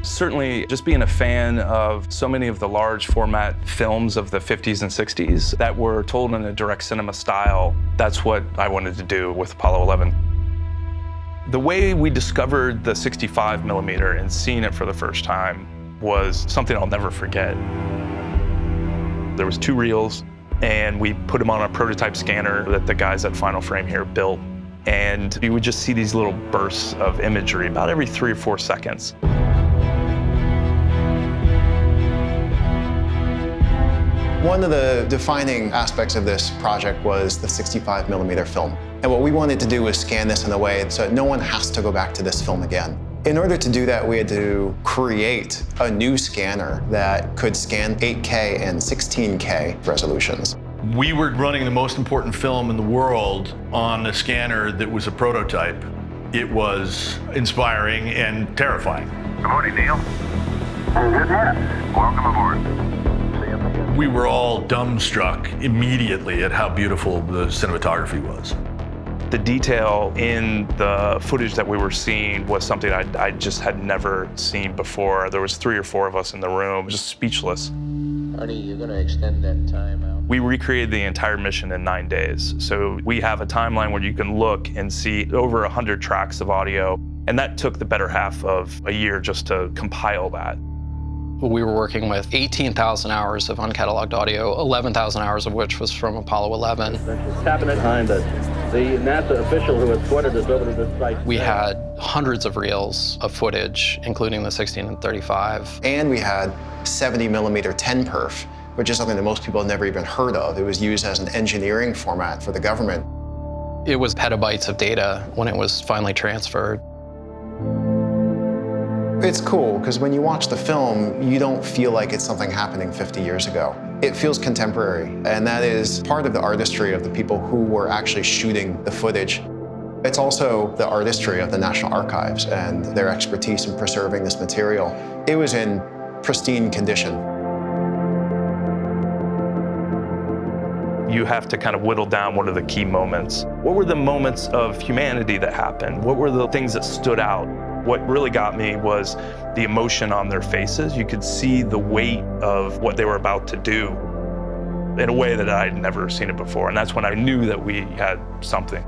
Certainly, just being a fan of so many of the large format films of the 50s and 60s that were told in a direct cinema style, that's what I wanted to do with Apollo 11. The way we discovered the 65 millimeter and seeing it for the first time was something I'll never forget. There was 2 reels, and we put them on a prototype scanner that the guys at Final Frame here built. And you would just see these little bursts of imagery about every 3 or 4 seconds. One of the defining aspects of this project was the 65 millimeter film. And what we wanted to do was scan this in a way so that no one has to go back to this film again. In order to do that, we had to create a new scanner that could scan 8K and 16K resolutions. We were running the most important film in the world on a scanner that was a prototype. It was inspiring and terrifying. Good morning, Neil. Good morning. Welcome aboard. We were all dumbstruck immediately at how beautiful the cinematography was. The detail in the footage that we were seeing was something I just had never seen before. There was 3 or 4 of us in the room, just speechless. Arnie, you're going to extend that time out? We recreated the entire mission in 9 days. So we have a timeline where you can look and see over 100 tracks of audio, and that took the better half of a year just to compile that. We were working with 18,000 hours of uncatalogued audio, 11,000 hours of which was from Apollo 11. Cabinet behind us. The NASA official who escorted us over to this site. We had hundreds of reels of footage, including the 16 and 35. And we had 70 millimeter 10 perf, which is something that most people had never even heard of. It was used as an engineering format for the government. It was petabytes of data when it was finally transferred. It's cool, because when you watch the film, you don't feel like it's something happening 50 years ago. It feels contemporary, and that is part of the artistry of the people who were actually shooting the footage. It's also the artistry of the National Archives and their expertise in preserving this material. It was in pristine condition. You have to kind of whittle down what are the key moments. What were the moments of humanity that happened? What were the things that stood out? What really got me was the emotion on their faces. You could see the weight of what they were about to do in a way that I'd never seen it before. And that's when I knew that we had something.